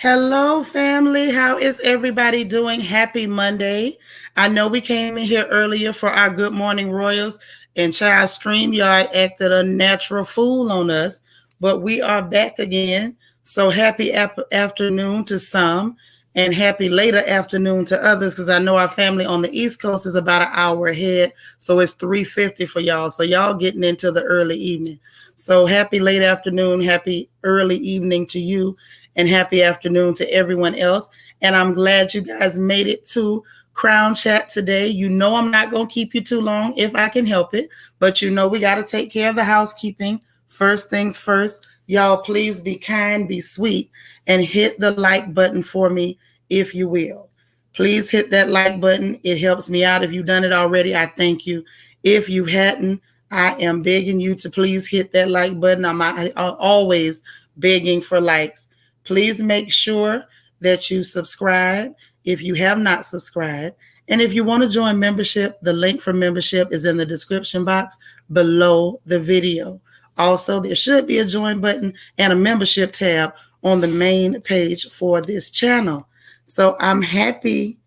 Hello, family. How is everybody doing? Happy Monday. I know we came in here earlier for our Good Morning Royals, and Child StreamYard acted a natural fool on us, but we are back again. So happy afternoon to some, and happy later afternoon to others, because I know our family on the East Coast is about an hour ahead, so it's 3:50 for y'all. So y'all getting into the early evening. So happy late afternoon, happy early evening to you, and happy afternoon to everyone else. And I'm glad you guys made it to Crown Chat today. You know I'm not going to keep you too long if I can help it, but you know we got to take care of the housekeeping. First things first, y'all please be kind, be sweet, and hit the like button for me if you will. Please hit that like button. It helps me out. If you've done it already, I thank you. If you hadn't, I am begging you to please hit that like button. I'm always begging for likes. Please make sure that you subscribe if you have not subscribed. And if you want to join membership, the link for membership is in the description box below the video. Also, there should be a join button and a membership tab on the main page for this channel. So I'm happy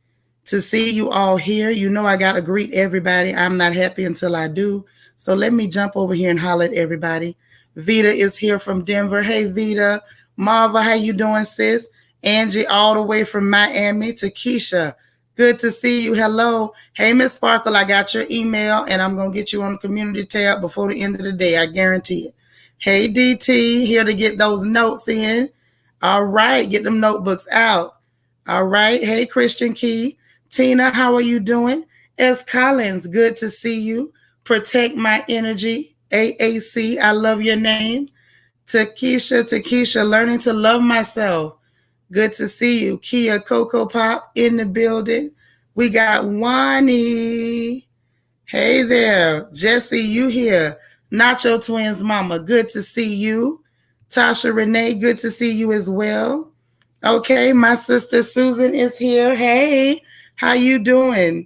to see you all here. You know I got to greet everybody. I'm not happy until I do. So let me jump over here and holler at everybody. Vita is here from Denver. Hey, Vita. Marva, how you doing, sis? Angie, all the way from Miami. To Keisha, good to see you. Hello. Hey, Miss Sparkle, I got your email, and I'm going to get you on the community tab before the end of the day. I guarantee it. Hey, DT, here to get those notes in. All right, get them notebooks out. All right. Hey, Christian Key. Tina, how are you doing? S. Collins, good to see you. Protect my energy. AAC, I love your name. Takesha, learning to love myself. Good to see you. Kia Coco Pop in the building. We got Wani. Hey there. Jesse, you here. Nacho Twins Mama, good to see you. Tasha Renee, good to see you as well. Okay, my sister Susan is here. Hey, how you doing?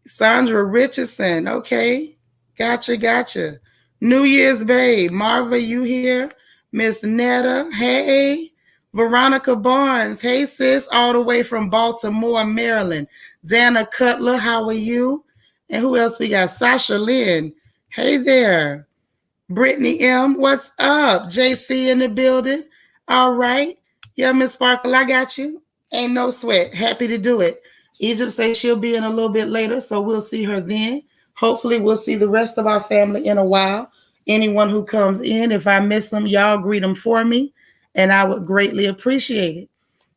Sandra Richardson, okay. Gotcha. New Year's Babe, Marva, you here? Miss Netta, hey. Veronica Barnes, hey sis, all the way from Baltimore, Maryland. Dana Cutler, how are you? And who else we got? Sasha Lynn, hey there. Brittany M, what's up? JC in the building. All right. Yeah, Miss Sparkle, I got you. Ain't no sweat. Happy to do it. Egypt says she'll be in a little bit later, so we'll see her then. Hopefully, we'll see the rest of our family in a while. Anyone who comes in, if I miss them, y'all greet them for me, and I would greatly appreciate it.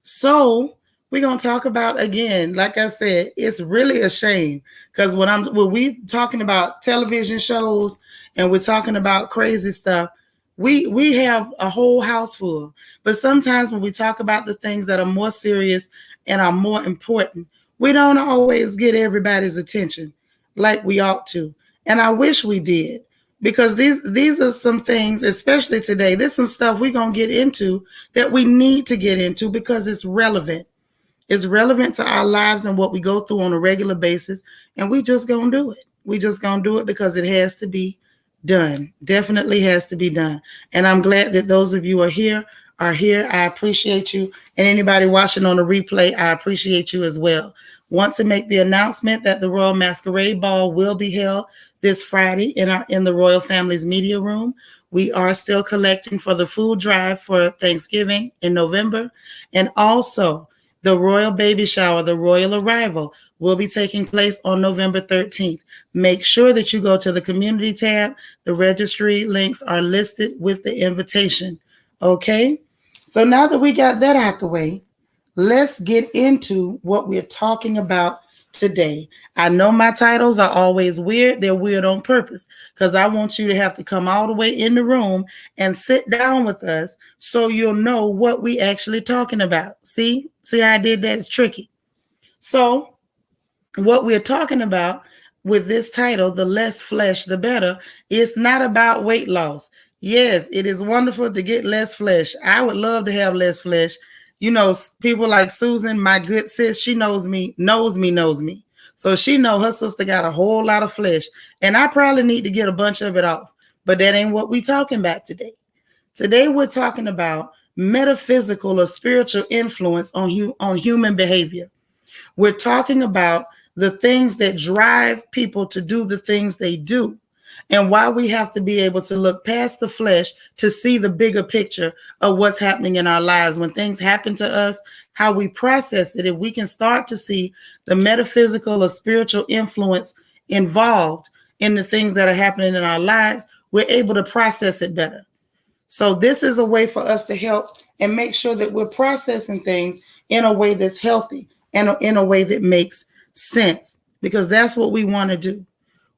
So we're gonna talk about, again, like I said, it's really a shame because when we talking about television shows and we're talking about crazy stuff, we have a whole house full. But sometimes when we talk about the things that are more serious and are more important, we don't always get everybody's attention like we ought to. And I wish we did, because these are some things, especially today, there's some stuff we're going to get into that we need to get into because it's relevant. It's relevant to our lives and what we go through on a regular basis. And we just going to do it. We just going to do it because it has to be done. Definitely has to be done. And I'm glad that those of you are here. I appreciate you. And anybody watching on the replay, I appreciate you as well. Want to make the announcement that the Royal Masquerade Ball will be held this Friday in the Royal Family's Media Room. We are still collecting for the food drive for Thanksgiving in November. And also the Royal Baby Shower, the Royal Arrival, will be taking place on November 13th. Make sure that you go to the community tab. The registry links are listed with the invitation. Okay? So now that we got that out the way, let's get into what we're talking about today. I know my titles are always weird. They're weird on purpose because I want you to have to come all the way in the room and sit down with us so you'll know what we actually talking about. See how I did that? It's tricky. So what we're talking about with this title, The Less Flesh, the Better, it's not about weight loss. Yes, it is wonderful to get less flesh. I would love to have less flesh. You know, people like Susan, my good sis, she knows me. So she know her sister got a whole lot of flesh. And I probably need to get a bunch of it off. But that ain't what we talking about today. Today we're talking about metaphysical or spiritual influence on human behavior. We're talking about the things that drive people to do the things they do, and why we have to be able to look past the flesh to see the bigger picture of what's happening in our lives. When things happen to us, how we process it, if we can start to see the metaphysical or spiritual influence involved in the things that are happening in our lives, we're able to process it better. So this is a way for us to help and make sure that we're processing things in a way that's healthy and in a way that makes sense, because that's what we want to do.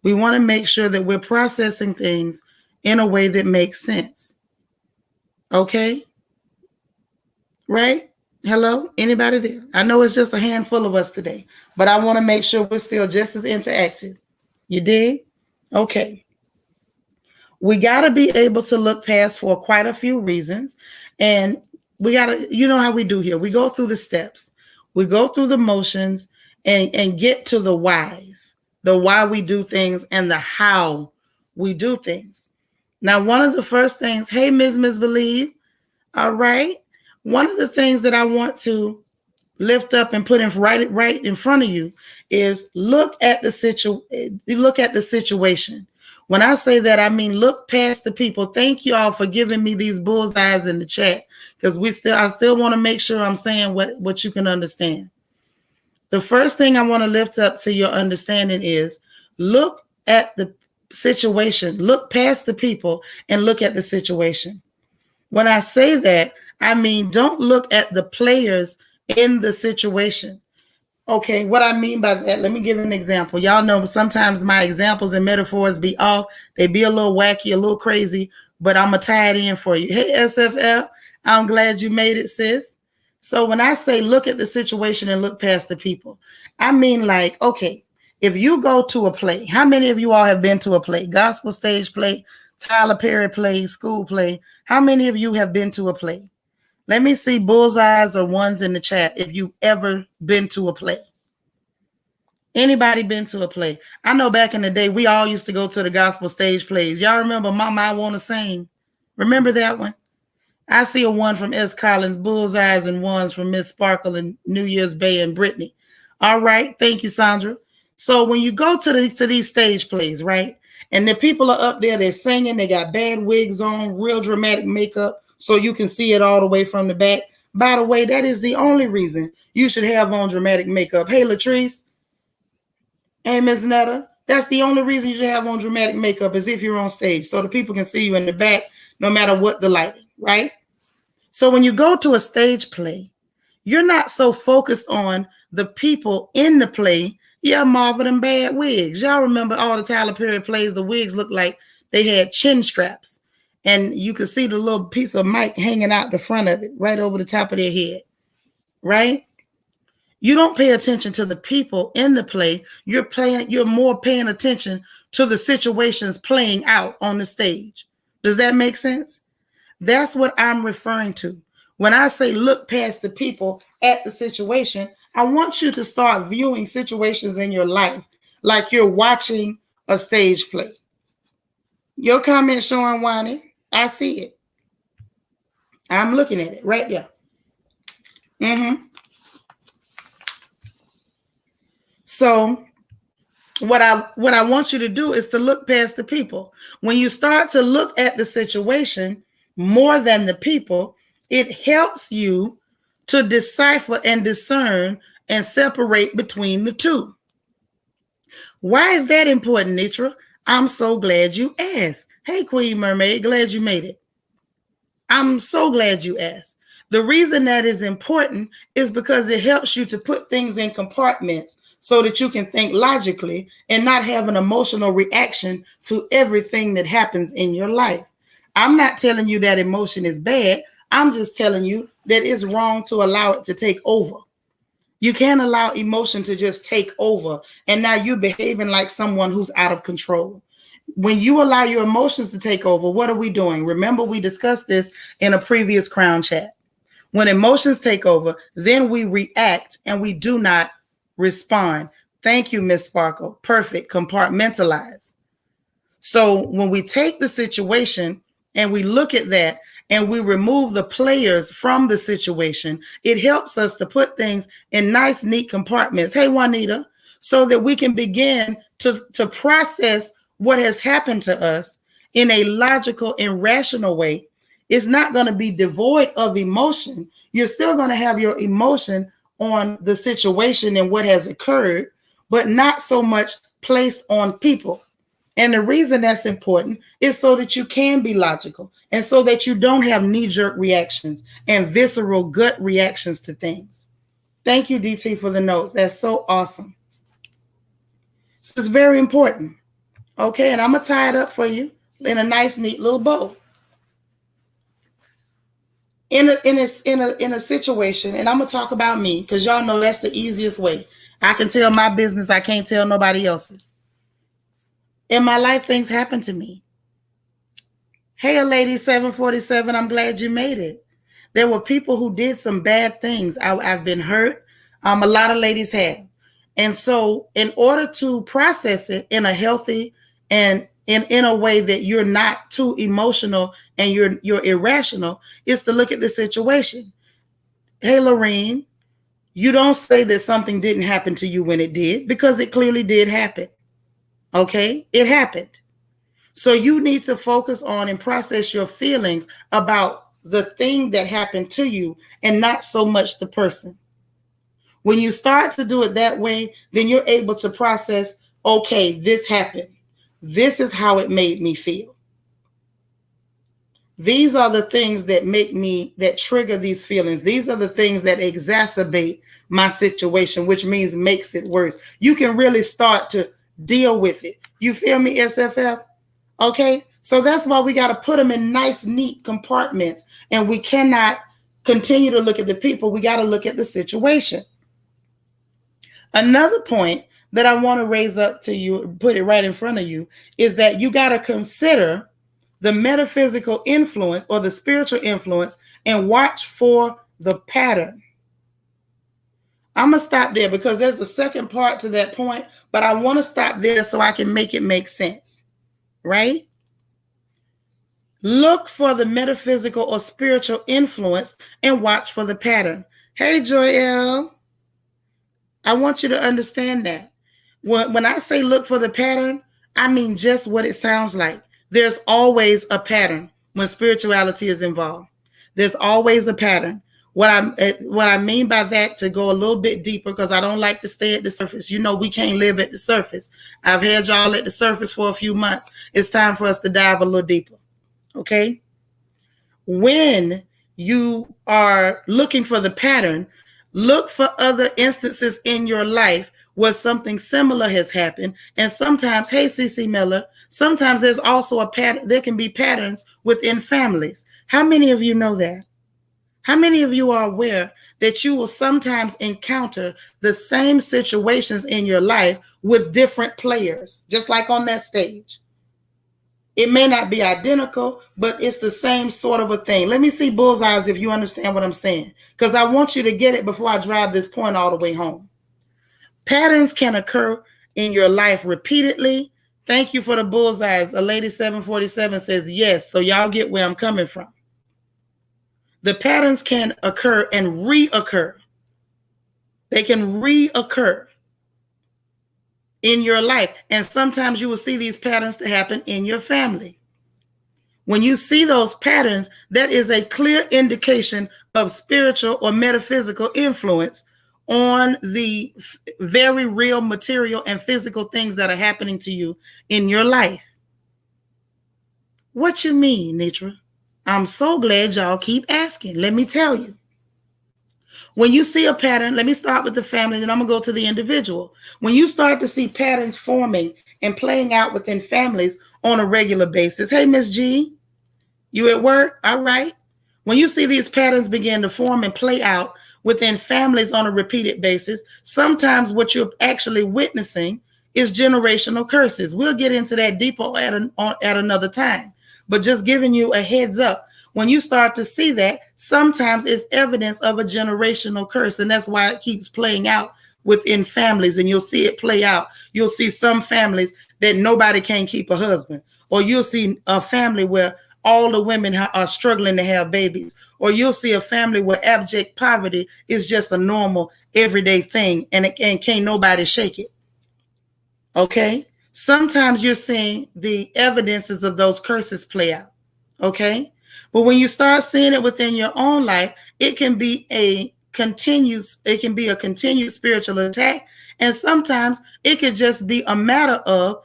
We want to make sure that we're processing things in a way that makes sense. Okay? Right? Hello? Anybody there? I know it's just a handful of us today, but I want to make sure we're still just as interactive. You dig? Okay. We got to be able to look past for quite a few reasons. And we got to, you know how we do here. We go through the steps. We go through the motions and get to the whys, the why we do things and the how we do things. Now, one of the first things, hey, Ms. Believe, all right. One of the things that I want to lift up and put in right in front of you is look at the situation. When I say that, I mean look past the people. Thank you all for giving me these bullseyes in the chat, because I still want to make sure I'm saying what you can understand. The first thing I want to lift up to your understanding is look at the situation, look past the people and look at the situation. When I say that, I mean don't look at the players in the situation. Okay, what I mean by that, let me give an example. Y'all know sometimes my examples and metaphors be off. They be a little wacky, a little crazy, but I'm going to tie it in for you. Hey, SFL, I'm glad you made it, sis. So when I say look at the situation and look past the people, I mean like, okay, if you go to a play, how many of you all have been to a play? Gospel stage play, Tyler Perry play, school play. How many of you have been to a play? Let me see bullseyes or ones in the chat if you've ever been to a play. Anybody been to a play? I know back in the day, we all used to go to the gospel stage plays. Y'all remember Mama, I Want to Sing? Remember that one? I see a one from S. Collins, bullseyes, and ones from Miss Sparkle and New Year's Bay and Brittany. All right. Thank you, Sandra. So when you go to these stage plays, right, and the people are up there, they're singing, they got bad wigs on, real dramatic makeup, so you can see it all the way from the back. By the way, that is the only reason you should have on dramatic makeup. Hey, Latrice. Hey, Miss Netta. That's the only reason you should have on dramatic makeup, is if you're on stage, so the people can see you in the back, no matter what the lighting, right? So when you go to a stage play, you're not so focused on the people in the play. Yeah, Marvin and bad wigs. Y'all remember all the Tyler Perry plays, the wigs looked like they had chin straps. And you could see the little piece of mic hanging out the front of it, right over the top of their head, right? You don't pay attention to the people in the play. You're more paying attention to the situations playing out on the stage. Does that make sense? That's what I'm referring to. When I say look past the people at the situation, I want you to start viewing situations in your life like you're watching a stage play. Your comment showing whining. I see it. I'm looking at it right there. So what I want you to do is to look past the people. When you start to look at the situation more than the people, it helps you to decipher and discern and separate between the two. Why is that important, Nitra? I'm so glad you asked. Hey, Queen Mermaid, glad you made it. I'm so glad you asked. The reason that is important is because it helps you to put things in compartments so that you can think logically and not have an emotional reaction to everything that happens in your life. I'm not telling you that emotion is bad. I'm just telling you that it's wrong to allow it to take over. You can't allow emotion to just take over, and now you're behaving like someone who's out of control. When you allow your emotions to take over, what are we doing? Remember, we discussed this in a previous Crown Chat. When emotions take over, then we react and we do not respond. Thank you, Miss Sparkle. Perfect. Compartmentalize. So when we take the situation and we look at that and we remove the players from the situation, it helps us to put things in nice, neat compartments. Hey, Juanita, so that we can begin to process what has happened to us in a logical and rational way. It's not going to be devoid of emotion. You're still going to have your emotion on the situation and what has occurred, but not so much placed on people. And the reason that's important is so that you can be logical and so that you don't have knee-jerk reactions and visceral gut reactions to things. Thank you, DT, for the notes. That's so awesome. This is very important. Okay, and I'm going to tie it up for you in a nice, neat little bow. In a situation, and I'm going to talk about me because y'all know that's the easiest way. I can tell my business. I can't tell nobody else's. In my life, things happen to me. Hey, lady 747, I'm glad you made it. There were people who did some bad things. I've been hurt. A lot of ladies have. And so in order to process it in a healthy and in a way that you're not too emotional and you're irrational, is to look at the situation. Hey, Lorene, you don't say that something didn't happen to you when it did, because it clearly did happen. Okay, it happened. So you need to focus on and process your feelings about the thing that happened to you and not so much the person. When you start to do it that way, then you're able to process, okay, this happened. This is how it made me feel. These are the things that trigger these feelings. These are the things that exacerbate my situation, which means makes it worse. You can really start to deal with it. You feel me, SFF? Okay, so that's why we got to put them in nice, neat compartments, and we cannot continue to look at the people. We got to look at the situation. Another point that I want to raise up to you, put it right in front of you, is that you got to consider the metaphysical influence or the spiritual influence and watch for the pattern. I'm going to stop there because there's a second part to that point, but I want to stop there so I can make it make sense, right? Look for the metaphysical or spiritual influence and watch for the pattern. Hey, Joelle, I want you to understand that. When I say look for the pattern, I mean just what it sounds like. There's always a pattern when spirituality is involved. There's always a pattern. What I mean by that, to go a little bit deeper, because I don't like to stay at the surface. You know, we can't live at the surface. I've had y'all at the surface for a few months. It's time for us to dive a little deeper. Okay? When you are looking for the pattern, look for other instances in your life where something similar has happened. And sometimes, hey, CC Miller, sometimes there's also a pattern. There can be patterns within families. How many of you know that? How many of you are aware that you will sometimes encounter the same situations in your life with different players, just like on that stage? It may not be identical, but it's the same sort of a thing. Let me see bullseyes if you understand what I'm saying, because I want you to get it before I drive this point all the way home. Patterns can occur in your life repeatedly. Thank you for the bullseyes. A lady 747 says yes, so y'all get where I'm coming from. The patterns can occur and reoccur. They can reoccur in your life. And sometimes you will see these patterns to happen in your family. When you see those patterns, that is a clear indication of spiritual or metaphysical influence on the very real material and physical things that are happening to you in your life. What you mean, Nitra? I'm so glad y'all keep asking. Let me tell you. When you see a pattern, let me start with the family, then I'm going to go to the individual. When you start to see patterns forming and playing out within families on a regular basis. Hey, Miss G, you at work? All right. When you see these patterns begin to form and play out within families on a repeated basis, sometimes what you're actually witnessing is generational curses. We'll get into that deeper at another time. But just giving you a heads up, when you start to see that, sometimes it's evidence of a generational curse. And that's why it keeps playing out within families. And you'll see it play out. You'll see some families that nobody can keep a husband. Or you'll see a family where all the women are struggling to have babies. Or you'll see a family where abject poverty is just a normal everyday thing, and can't nobody shake it. Okay? Sometimes you're seeing the evidences of those curses play out. Okay? But when you start seeing it within your own life, it can be a continued spiritual attack. And sometimes it could just be a matter of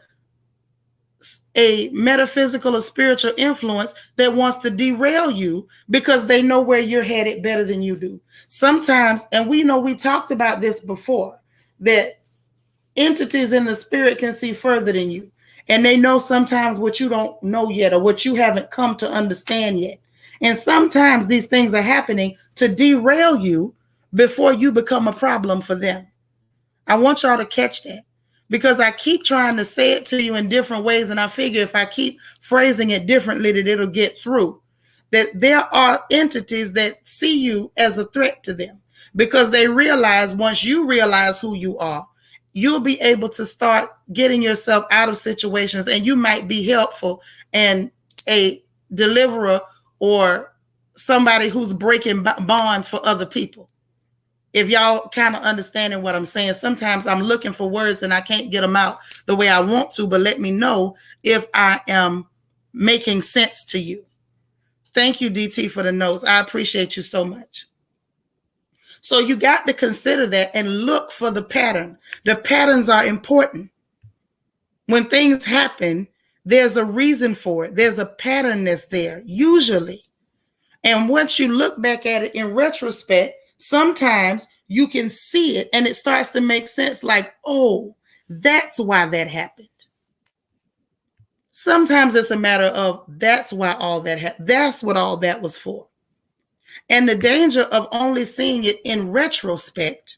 a metaphysical or spiritual influence that wants to derail you because they know where you're headed better than you do. Sometimes, and we know we talked about this before, that entities in the spirit can see further than you. And they know sometimes what you don't know yet or what you haven't come to understand yet. And sometimes these things are happening to derail you before you become a problem for them. I want y'all to catch that, because I keep trying to say it to you in different ways. And I figure if I keep phrasing it differently, that it'll get through. That there are entities that see you as a threat to them, because they realize once you realize who you are, you'll be able to start getting yourself out of situations, and you might be helpful and a deliverer or somebody who's breaking bonds for other people. If y'all kind of understanding what I'm saying, sometimes I'm looking for words and I can't get them out the way I want to, but let me know if I am making sense to you. Thank you, DT, for the notes. I appreciate you so much. So you got to consider that and look for the pattern. The patterns are important. When things happen, there's a reason for it. There's a pattern that's there, usually. And once you look back at it in retrospect, sometimes you can see it and it starts to make sense, like, oh, that's why that happened. Sometimes it's a matter of that's why all that happened. That's what all that was for. And the danger of only seeing it in retrospect,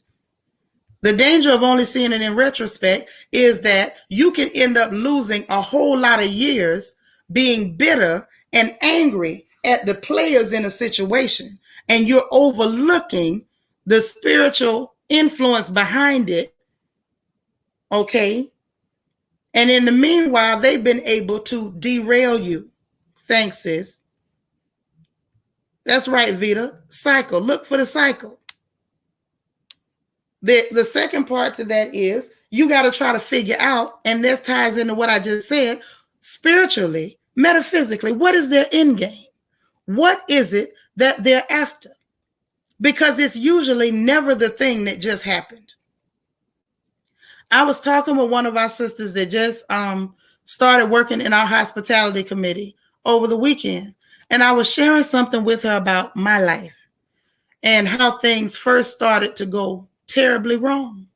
is that you can end up losing a whole lot of years being bitter and angry at the players in a situation, and you're overlooking the spiritual influence behind it. Okay. And in the meanwhile, they've been able to derail you. Thanks, sis. That's right, Vita. Cycle. Look for the cycle. The second part to that is you got to try to figure out, and this ties into what I just said, spiritually, metaphysically, what is their end game? What is it that they're after? Because it's usually never the thing that just happened. I was talking with one of our sisters that just started working in our hospitality committee over the weekend. And I was sharing something with her about my life and how things first started to go terribly wrong.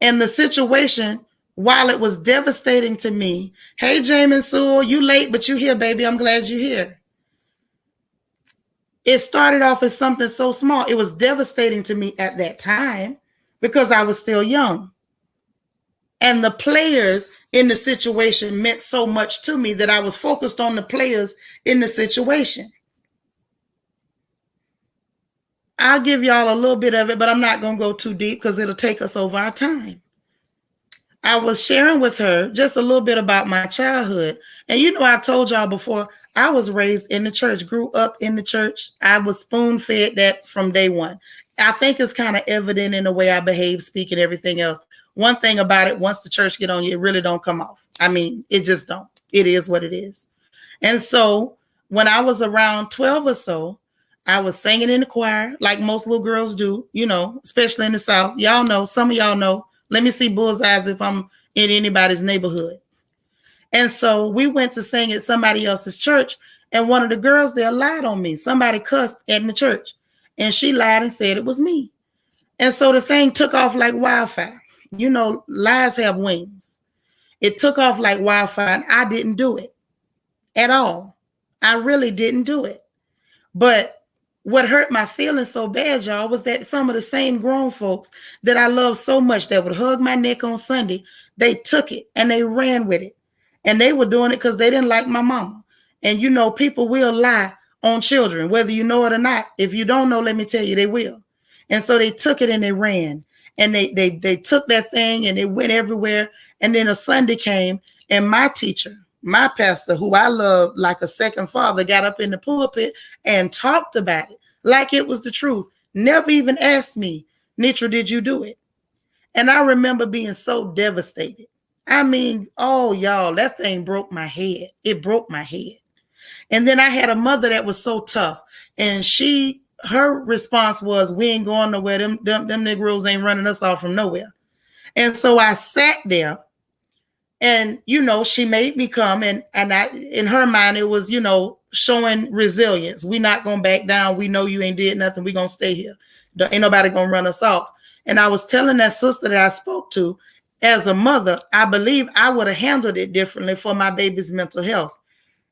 And the situation, while it was devastating to me, hey, Jamin Sewell, you late, but you here, baby. I'm glad you're here. It started off as something so small. It was devastating to me at that time because I was still young. And the players in the situation meant so much to me that I was focused on the players in the situation. I'll give y'all a little bit of it, but I'm not going to go too deep because it'll take us over our time. I was sharing with her just a little bit about my childhood. And you know, I've told y'all before, I was raised in the church, grew up in the church. I was spoon-fed that from day one. I think it's kind of evident in the way I behave, speak, and everything else. One thing about it, once the church get on you, it really don't come off. I mean, it just don't. It is what it is. And so when I was around 12 or so, I was singing in the choir like most little girls do, you know, especially in the South. Y'all know, some of y'all know. Let me see bullseyes if I'm in anybody's neighborhood. And so we went to sing at somebody else's church, and one of the girls there lied on me. Somebody cussed in the church, and she lied and said it was me. And so the thing took off like wildfire. You know, lies have wings. It took off like wildfire, and I didn't do it at all. I really didn't do it. But what hurt my feelings so bad, y'all, was that some of the same grown folks that I love so much that would hug my neck on Sunday, they took it and they ran with it. And they were doing it because they didn't like my mama. And you know, people will lie on children, whether you know it or not. If you don't know, let me tell you, they will. And so they took it and they ran. And they took that thing and it went everywhere. And then a Sunday came, and my teacher, my pastor, who I love like a second father, got up in the pulpit and talked about it like it was the truth. Never even asked me, Nitra, did you do it? And I remember being so devastated. I mean, oh, y'all, that thing broke my head. It broke my head. And then I had a mother that was so tough. And her response was, we ain't going nowhere. Them Negroes ain't running us off from nowhere. And so I sat there. And, she made me come, and I, in her mind, it was, showing resilience. We not going to back down. We know you ain't did nothing. We going to stay here. Ain't nobody going to run us off. And I was telling that sister that I spoke to, as a mother, I believe I would have handled it differently for my baby's mental health.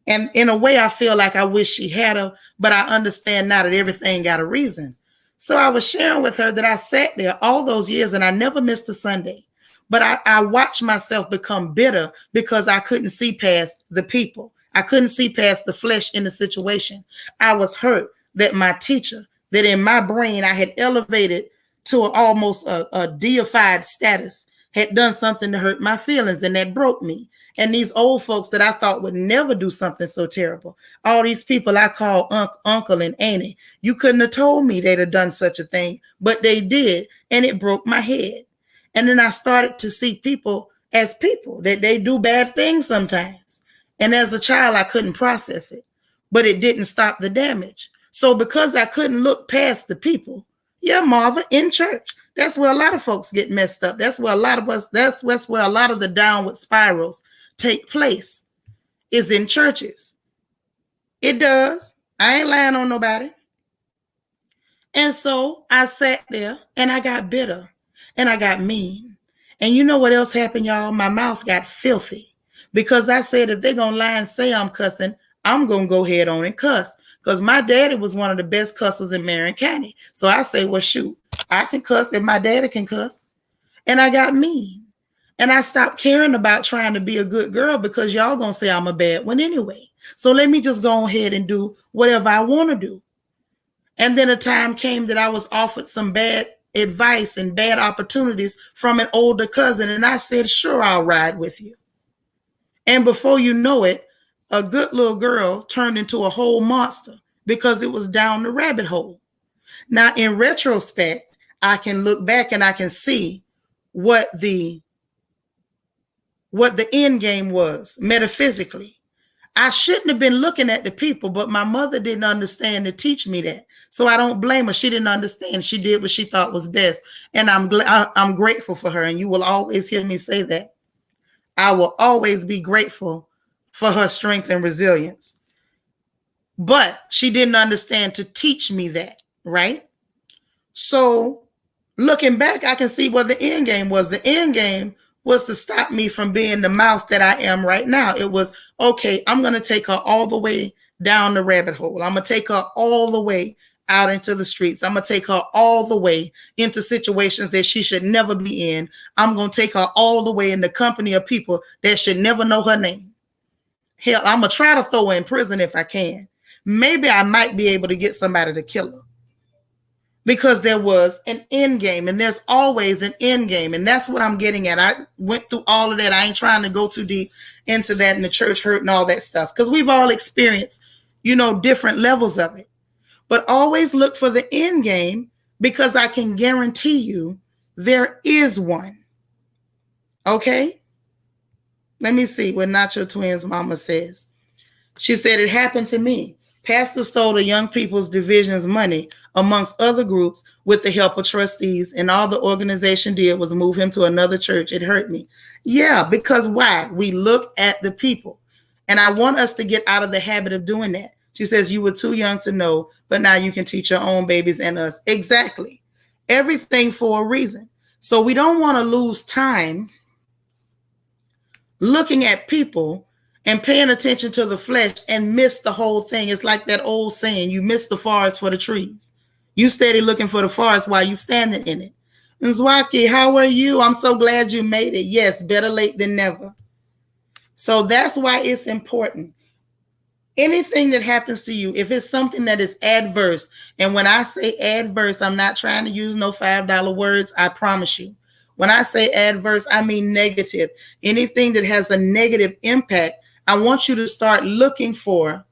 And in a way, I feel like I wish she had her, but I understand now that everything got a reason. So I was sharing with her that I sat there all those years and I never missed a Sunday. But I watched myself become bitter because I couldn't see past the people. I couldn't see past the flesh in the situation. I was hurt that my teacher, that in my brain I had elevated to almost a deified status, had done something to hurt my feelings, and that broke me. And these old folks that I thought would never do something so terrible, all these people I call uncle and auntie, you couldn't have told me they'd have done such a thing, but they did, and it broke my head. And then I started to see people as people, that they do bad things sometimes. And as a child, I couldn't process it, but it didn't stop the damage. So because I couldn't look past the people, Marva, in church, that's where a lot of folks get messed up. That's where a lot of us, that's where a lot of the downward spirals take place, is in churches. It does. I ain't lying on nobody. And so I sat there and I got bitter. And I got mean. And you know what else happened, y'all? My mouth got filthy because I said, if they're going to lie and say I'm cussing, I'm going to go head on and cuss. Because my daddy was one of the best cussers in Marion County. So I say, well, shoot, I can cuss if my daddy can cuss. And I got mean. And I stopped caring about trying to be a good girl because y'all going to say I'm a bad one anyway. So let me just go ahead and do whatever I want to do. And then a time came that I was offered some bad advice and bad opportunities from an older cousin. And I said, sure, I'll ride with you. And before you know it, a good little girl turned into a whole monster because it was down the rabbit hole. Now, in retrospect, I can look back and I can see what the end game was metaphysically. I shouldn't have been looking at the people, but my mother didn't understand to teach me that. So I don't blame her. She didn't understand. She did what she thought was best. And I'm grateful for her. And you will always hear me say that. I will always be grateful for her strength and resilience. But she didn't understand to teach me that, right? So looking back, I can see what the end game was. The end game was to stop me from being the mouth that I am right now. It was, okay, I'm going to take her all the way down the rabbit hole. I'm going to take her all the way out into the streets. I'm going to take her all the way into situations that she should never be in. I'm going to take her all the way in the company of people that should never know her name. Hell, I'm going to try to throw her in prison if I can. Maybe I might be able to get somebody to kill her. Because there was an end game, and there's always an end game. And that's what I'm getting at. I went through all of that. I ain't trying to go too deep into that and the church hurt and all that stuff, because we've all experienced, different levels of it. But always look for the end game, because I can guarantee you there is one. Okay? Let me see what Nacho Twins mama says. She said, it happened to me. Pastor stole the young people's division's money amongst other groups with the help of trustees, and all the organization did was move him to another church. It hurt me. Yeah, because why? We look at the people. And I want us to get out of the habit of doing that. She says, you were too young to know, but now you can teach your own babies and us. Exactly. Everything for a reason. So we don't want to lose time looking at people and paying attention to the flesh and miss the whole thing. It's like that old saying, you miss the forest for the trees. You steady looking for the forest while you standing in it. Nzwaki, how are you? I'm so glad you made it. Yes, better late than never. So that's why it's important. Anything that happens to you, if it's something that is adverse, and when I say adverse, I'm not trying to use no $5 words, I promise you. When I say adverse, I mean negative. Anything that has a negative impact, I want you to start looking for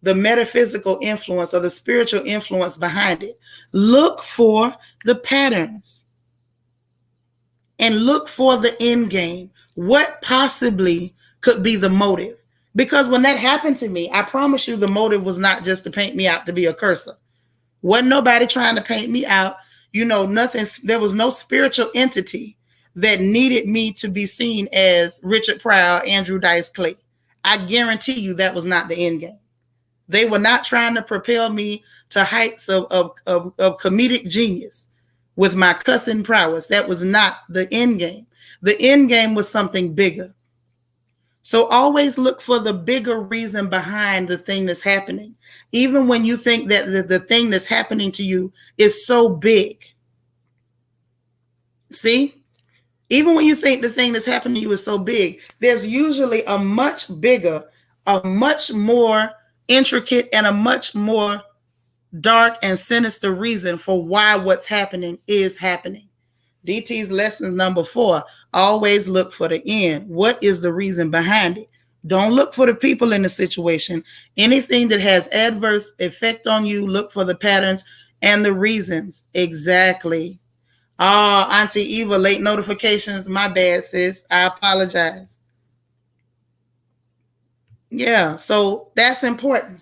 the metaphysical influence or the spiritual influence behind it. Look for the patterns and look for the end game. What possibly could be the motive? Because when that happened to me, I promise you the motive was not just to paint me out to be a cursor. Wasn't nobody trying to paint me out. Nothing. There was no spiritual entity that needed me to be seen as Richard Pryor, Andrew Dice Clay. I guarantee you that was not the end game. They were not trying to propel me to heights of comedic genius with my cussing prowess. That was not the end game. The end game was something bigger. So always look for the bigger reason behind the thing that's happening. Even when you think that the thing that's happening to you is so big. See? Even when you think the thing that's happening to you is so big, there's usually a much bigger, a much more intricate, and a much more dark and sinister reason for why what's happening is happening. DT's lesson number 4, always look for the end. What is the reason behind it? Don't look for the people in the situation. Anything that has adverse effect on you, look for the patterns and the reasons. Exactly. Auntie Eva, late notifications. My bad, sis. I apologize. Yeah, so that's important.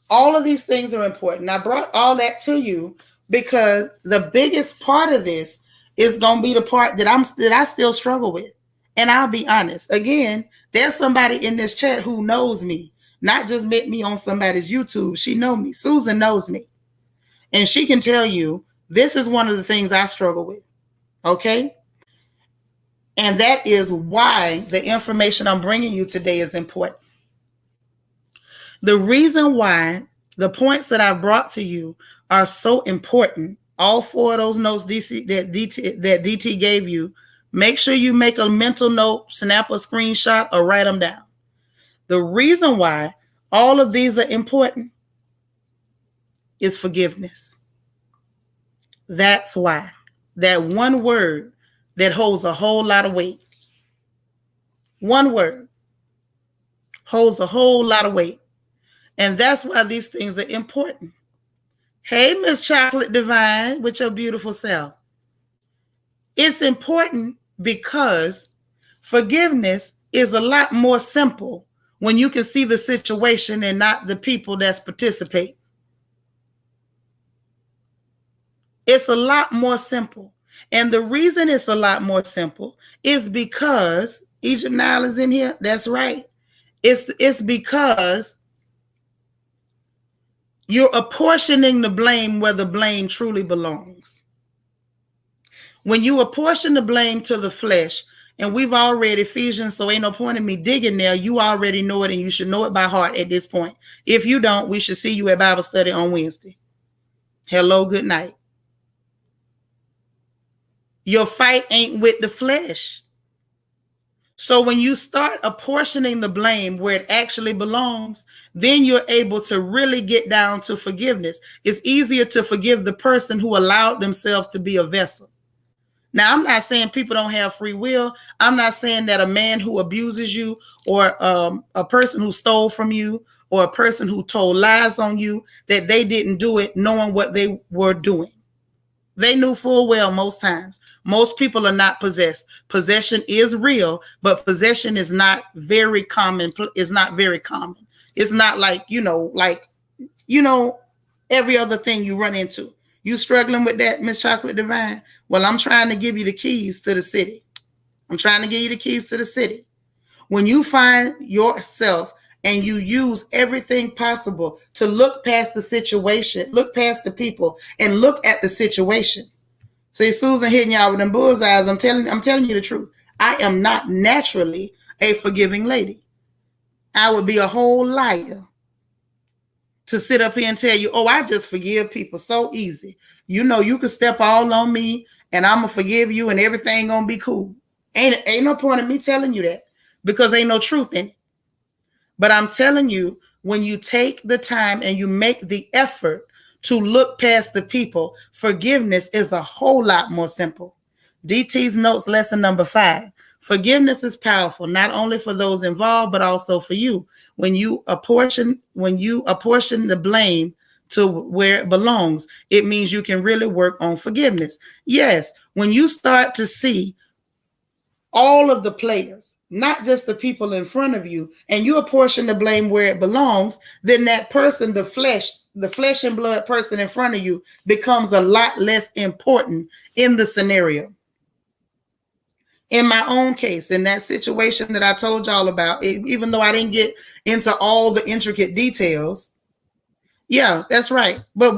All of these things are important. I brought all that to you because the biggest part of this is going to be the part that I still struggle with. And I'll be honest. Again, there's somebody in this chat who knows me, not just met me on somebody's YouTube. She knows me. Susan knows me. And she can tell you this is one of the things I struggle with. Okay? And that is why the information I'm bringing you today is important. The reason why the points that I brought to you are so important, all 4 of those notes that DT gave you, make sure you make a mental note, snap a screenshot, or write them down. The reason why all of these are important is forgiveness. That's why. That one word that holds a whole lot of weight. One word holds a whole lot of weight. And that's why these things are important. Hey, Miss Chocolate Divine, with your beautiful self. It's important because forgiveness is a lot more simple when you can see the situation and not the people that's participating. It's a lot more simple. And the reason it's a lot more simple is because Egypt Nile is in here. That's right. It's because you're apportioning the blame where the blame truly belongs. When you apportion the blame to the flesh, and we've already Ephesians, so ain't no point in me digging there. You already know it, and you should know it by heart at this point. If you don't, we should see you at Bible study on Wednesday. Hello, good night. Your fight ain't with the flesh. So when you start apportioning the blame where it actually belongs, then you're able to really get down to forgiveness. It's easier to forgive the person who allowed themselves to be a vessel. Now, I'm not saying people don't have free will. I'm not saying that a man who abuses you or a person who stole from you or a person who told lies on you, that they didn't do it knowing what they were doing. They knew full well most times. Most people are not possessed. Possession is real, but possession is not very common. It's not very common. It's not like, every other thing you run into. You struggling with that, Miss Chocolate Divine? Well, I'm trying to give you the keys to the city. I'm trying to give you the keys to the city. When you find yourself and you use everything possible to look past the situation, look past the people, and look at the situation. See, Susan hitting y'all with them bullseyes. I'm telling you the truth. I am not naturally a forgiving lady. I would be a whole liar to sit up here and tell you, oh, I just forgive people so easy. You can step all on me and I'm going to forgive you and everything going to be cool. Ain't no point in me telling you that because ain't no truth in it. But I'm telling you, when you take the time and you make the effort to look past the people, forgiveness is a whole lot more simple. DT's notes lesson number 5. Forgiveness is powerful, not only for those involved, but also for you. When you apportion the blame to where it belongs, it means you can really work on forgiveness. Yes, when you start to see all of the players, not just the people in front of you, and you apportion the blame where it belongs, then that person, the flesh and blood person in front of you, becomes a lot less important in the scenario. In my own case, in that situation that I told y'all about, even though I didn't get into all the intricate details, yeah, that's right. But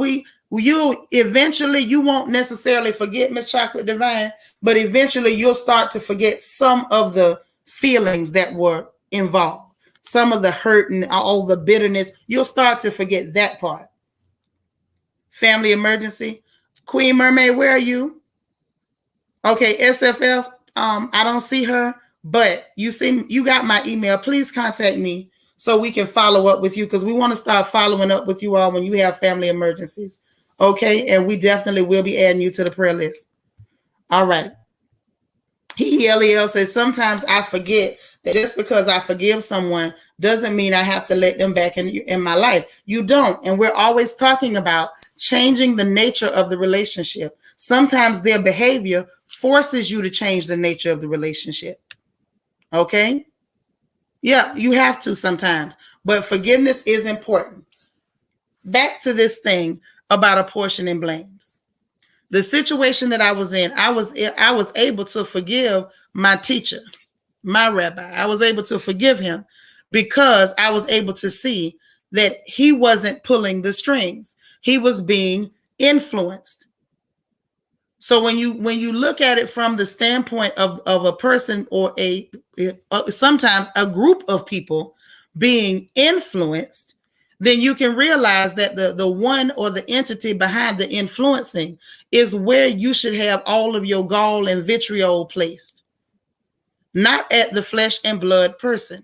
you eventually, you won't necessarily forget Miss Chocolate Divine, but eventually you'll start to forget some of the feelings that were involved, some of the hurt and all the bitterness. You'll start to forget that part. Family emergency. Queen Mermaid, where are you? Okay, SFF. I don't see her, but you got my email. Please contact me so we can follow up with you, because we want to start following up with you all when you have family emergencies. Okay, and we definitely will be adding you to the prayer list. All right. LEL says, sometimes I forget that just because I forgive someone doesn't mean I have to let them back in my life. You don't. And we're always talking about changing the nature of the relationship. Sometimes their behavior forces you to change the nature of the relationship. Okay? Yeah, you have to sometimes. But forgiveness is important. Back to this thing about apportioning blames. The situation that I was in, I was able to forgive my teacher, my rabbi. I was able to forgive him because I was able to see that he wasn't pulling the strings. He was being influenced. So when you look at it from the standpoint of a person or sometimes a group of people being influenced, then you can realize that the one or the entity behind the influencing is where you should have all of your gall and vitriol placed, not at the flesh and blood person.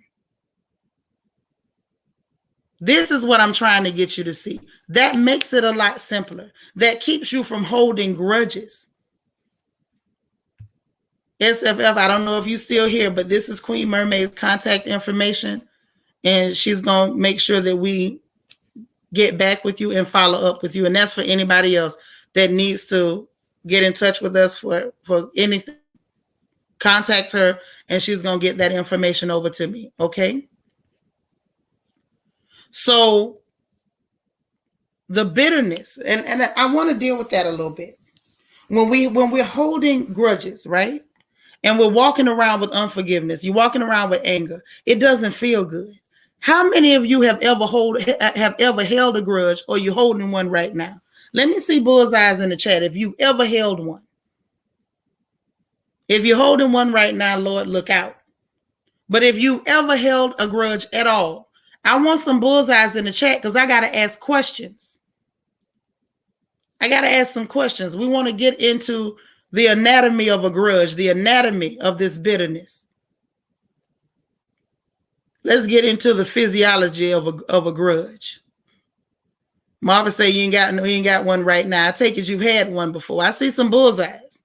This is what I'm trying to get you to see. That makes it a lot simpler. That keeps you from holding grudges. SFF, I don't know if you're still here, but this is Queen Mermaid's contact information, and she's going to make sure that we get back with you and follow up with you. And that's for anybody else that needs to get in touch with us for anything. Contact her, and she's going to get that information over to me. Okay? So the bitterness, and I want to deal with that a little bit. When we're holding grudges, right? And we're walking around with unforgiveness, you're walking around with anger, it doesn't feel good. How many of you have ever held a grudge, or you're holding one right now? Let me see bullseyes in the chat if you ever held one. If you're holding one right now, Lord, look out. But if you ever held a grudge at all, I want some bullseyes in the chat, because I got to ask questions. I got to ask some questions. We want to get into the anatomy of a grudge, the anatomy of this bitterness. Let's get into the physiology of a grudge. Marvin say you ain't got one right now. I take it you've had one before. I see some bullseyes.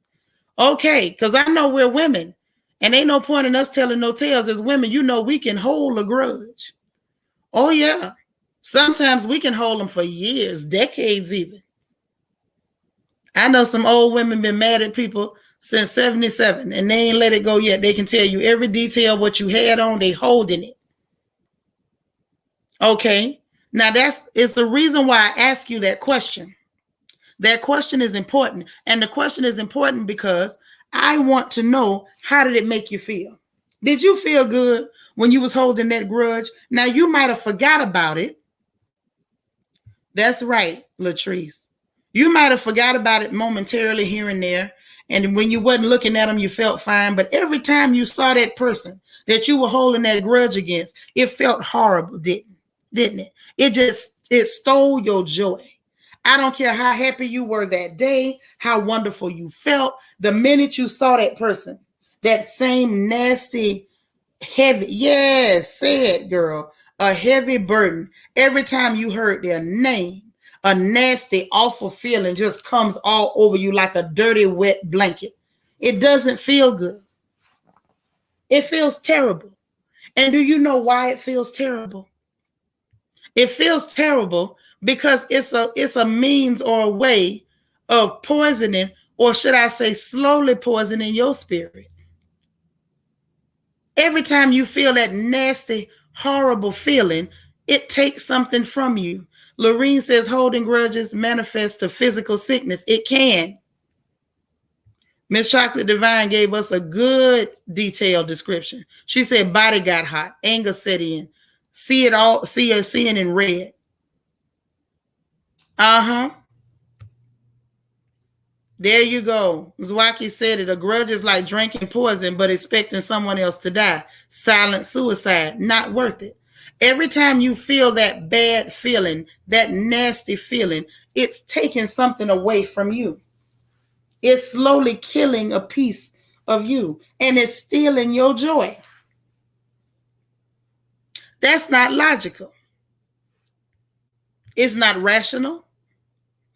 Okay, because I know we're women, and ain't no point in us telling no tales. As women, you know we can hold a grudge. Oh yeah, sometimes we can hold them for years, decades even. I know some old women been mad at people since 77, and they ain't let it go yet. They can tell you every detail what you had on, they holding it. Okay, now it's the reason why I ask you that question. That question is important, and the question is important because I want to know, how did it make you feel? Did you feel good when you was holding that grudge? Now, you might have forgot about it. That's right, Latrice. You might have forgot about it momentarily here and there, and when you wasn't looking at them, you felt fine. But every time you saw that person that you were holding that grudge against, it felt horrible, didn't it? It stole your joy. I don't care how happy you were that day, how wonderful you felt. The minute you saw that person, that same nasty, heavy, yes, say it, girl, a heavy burden. Every time you heard their name, a nasty, awful feeling just comes all over you like a dirty, wet blanket. It doesn't feel good. It feels terrible. And do you know why it feels terrible? It feels terrible because it's a means or a way of poisoning, or should I say slowly poisoning your spirit. Every time you feel that nasty, horrible feeling, it takes something from you. Lorene says holding grudges manifests to physical sickness. It can. Miss Chocolate Divine gave us a good detailed description. She said body got hot, anger set in, seeing in red. Uh-huh. There you go. Zwaki said it. A grudge is like drinking poison, but expecting someone else to die. Silent suicide. Not worth it. Every time you feel that bad feeling, that nasty feeling, it's taking something away from you. It's slowly killing a piece of you, and it's stealing your joy. That's not logical. It's not rational,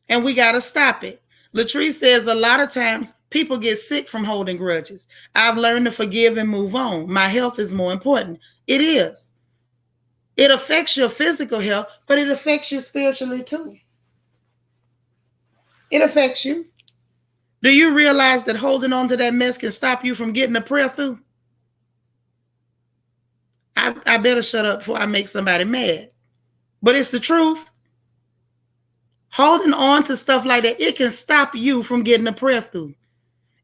and we got to stop it. Latrice says a lot of times people get sick from holding grudges. I've learned to forgive and move on. My health is more important. It is. It affects your physical health, but it affects you spiritually too. It affects you. Do you realize that holding on to that mess can stop you from getting a prayer through? I better shut up before I make somebody mad. But it's the truth. Holding on to stuff like that, it can stop you from getting a prayer through.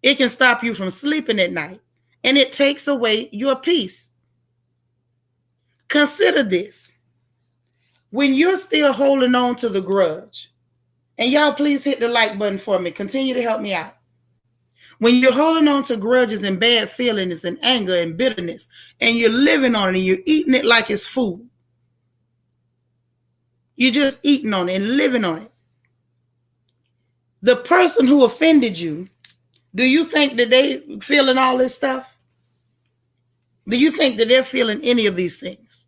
It can stop you from sleeping at night. And it takes away your peace. Consider this. When you're still holding on to the grudge, and y'all please hit the like button for me. Continue to help me out. When you're holding on to grudges and bad feelings and anger and bitterness, and you're living on it and you're eating it like it's food. You're just eating on it and living on it. The person who offended you, do you think that they feeling all this stuff? Do you think that they're feeling any of these things?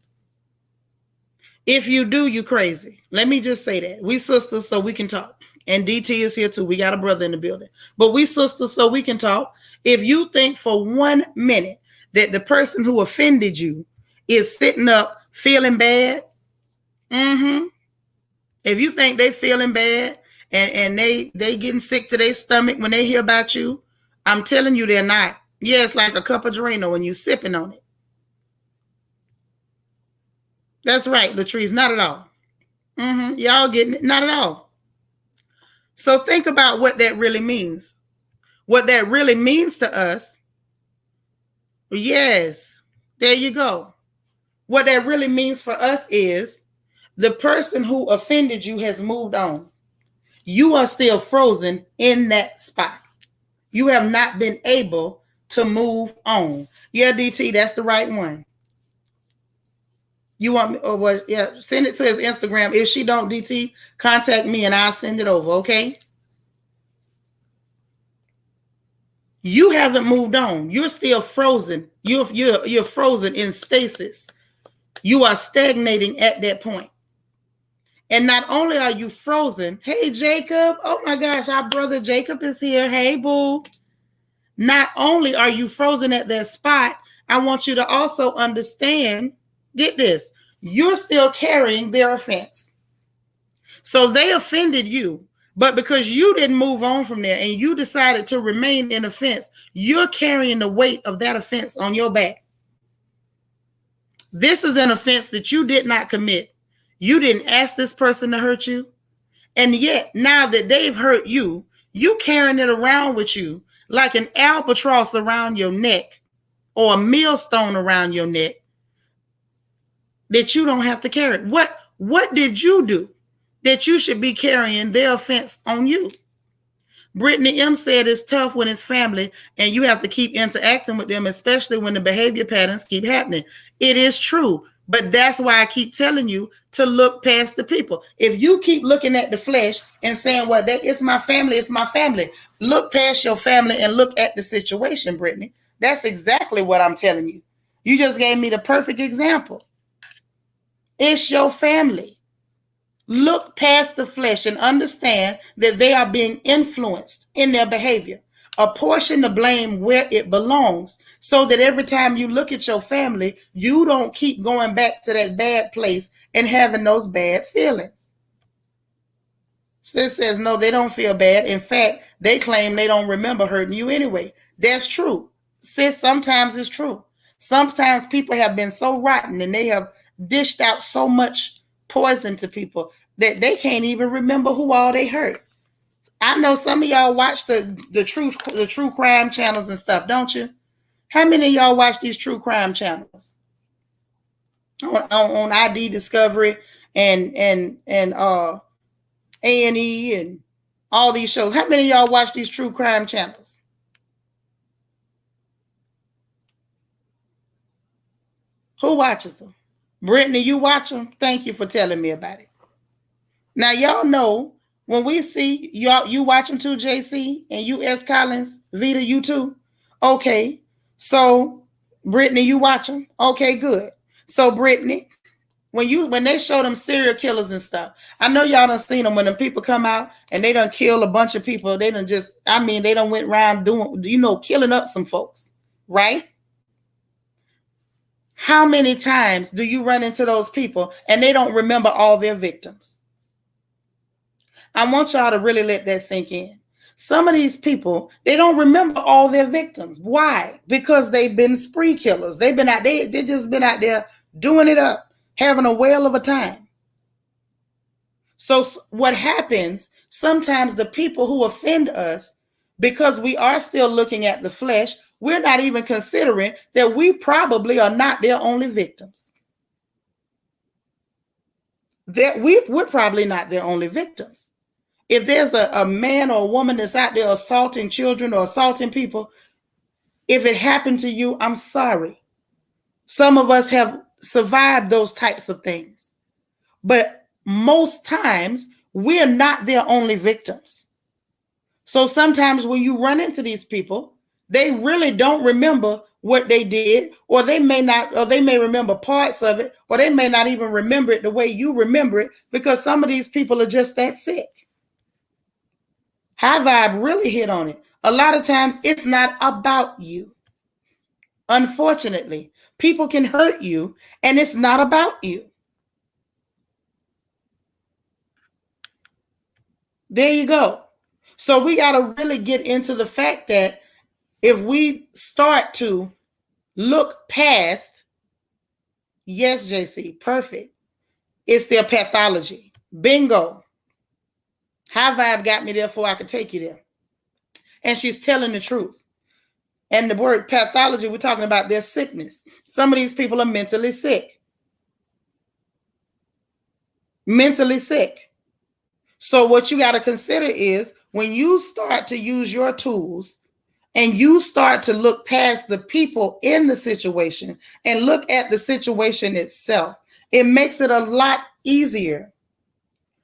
If you do, you crazy. Let me just say that. We sisters, so we can talk. And DT is here too. We got a brother in the building. But we sisters, so we can talk. If you think for 1 minute that the person who offended you is sitting up feeling bad, if you think they feeling bad and they getting sick to their stomach when they hear about you, I'm telling you they're not. Yeah, it's like a cup of Drano when you sipping on it. That's right, Latrice, not at all. Y'all getting it? Not at all. So think about what that really means. What that really means to us. Yes, there you go. What that really means for us is the person who offended you has moved on. You are still frozen in that spot. You have not been able to move on. Yeah, DT, that's the right one. You want me, or what? Yeah, send it to his Instagram. If she don't, DT, contact me and I'll send it over, okay? You haven't moved on. You're still frozen. You're frozen in stasis. You are stagnating at that point. And not only are you frozen, hey, Jacob. Oh my gosh, our brother Jacob is here. Hey, boo. Not only are you frozen at that spot, I want you to also understand, get this, you're still carrying their offense. So they offended you, but because you didn't move on from there and you decided to remain in offense, you're carrying the weight of that offense on your back. This is an offense that you did not commit. You didn't ask this person to hurt you. And yet, now that they've hurt you, you carrying it around with you like an albatross around your neck or a millstone around your neck that you don't have to carry. What did you do that you should be carrying their offense on you? Brittany M said it's tough when it's family and you have to keep interacting with them, especially when the behavior patterns keep happening. It is true, but that's why I keep telling you to look past the people. If you keep looking at the flesh and saying, well, it's my family, it's my family. Look past your family and look at the situation, Brittany. That's exactly what I'm telling you. You just gave me the perfect example. It's your family. Look past the flesh and understand that they are being influenced in their behavior. Apportion the blame where it belongs, so that every time you look at your family, you don't keep going back to that bad place and having those bad feelings. Sis says, no, they don't feel bad. In fact, they claim they don't remember hurting you anyway. That's true. Sis, sometimes it's true. Sometimes people have been so rotten and they have dished out so much poison to people that they can't even remember who all they hurt. I know some of y'all watch the true crime channels and stuff, don't you? How many of y'all watch these true crime channels on ID Discovery and A&E and all these shows? How many of y'all watch these true crime channels? Who watches them? Brittany, you watch them? Thank you for telling me about it. Now, y'all know when we see y'all, you watch them too, JC, and you, S. Collins, Vita, you too? Okay. So, Brittany, you watch them? Okay, good. So, Brittany, when they show them serial killers and stuff, I know y'all done seen them when the people come out and they done kill a bunch of people. They done they done went around doing, killing up some folks, right? How many times do you run into those people and they don't remember all their victims? I want y'all to really let that sink in. Some of these people, they don't remember all their victims. Why? Because they've been spree killers. They've been out there, they just been out there doing it up, having a whale of a time. So what happens, sometimes the people who offend us, because we are still looking at the flesh, we're not even considering that we probably are not their only victims. That we're probably not their only victims. If there's a man or a woman that's out there assaulting children or assaulting people, if it happened to you, I'm sorry. Some of us have survived those types of things. But most times, we're not their only victims. So sometimes when you run into these people, they really don't remember what they did, or they may not, or they may remember parts of it, or they may not even remember it the way you remember it, because some of these people are just that sick. High Vibe really hit on it. A lot of times it's not about you. Unfortunately, people can hurt you and it's not about you. There you go. So we got to really get into the fact that if we start to look past, yes, JC, perfect. It's their pathology. Bingo. High Vibe got me there before I could take you there. And she's telling the truth. And the word pathology, we're talking about their sickness. Some of these people are mentally sick. Mentally sick. So what you got to consider is when you start to use your tools and you start to look past the people in the situation and look at the situation itself, it makes it a lot easier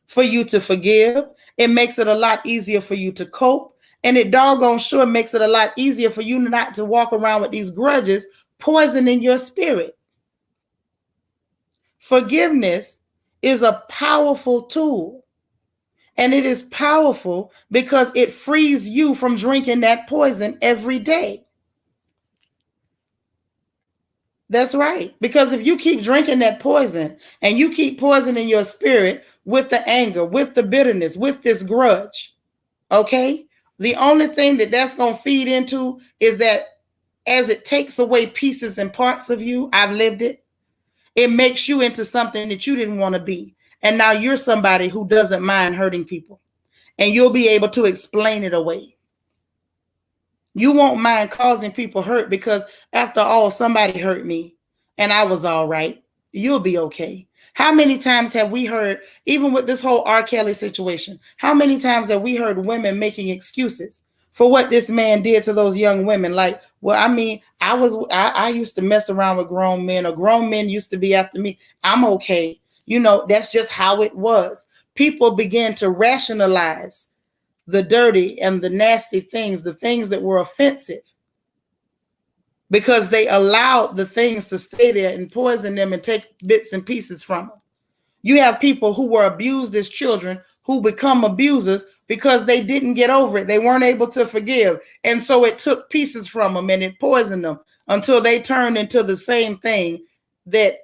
for you to forgive. It makes it a lot easier for you to cope. And it doggone sure makes it a lot easier for you not to walk around with these grudges poisoning your spirit. Forgiveness is a powerful tool. And it is powerful because it frees you from drinking that poison every day. That's right. Because if you keep drinking that poison and you keep poisoning your spirit with the anger, with the bitterness, with this grudge, okay? The only thing that's going to feed into is that as it takes away pieces and parts of you, I've lived it, it makes you into something that you didn't want to be. And now you're somebody who doesn't mind hurting people. And you'll be able to explain it away. You won't mind causing people hurt because after all, somebody hurt me and I was all right. You'll be okay. How many times have we heard, even with this whole R. Kelly situation, how many times have we heard women making excuses for what this man did to those young women? Like, well, I mean, I used to mess around with grown men, or grown men used to be after me. I'm okay. That's just how it was. People began to rationalize the dirty and the nasty things, the things that were offensive, because they allowed the things to stay there and poison them and take bits and pieces from them. You have people who were abused as children who become abusers because they didn't get over it. They weren't able to forgive. And so it took pieces from them and it poisoned them until they turned into the same thing that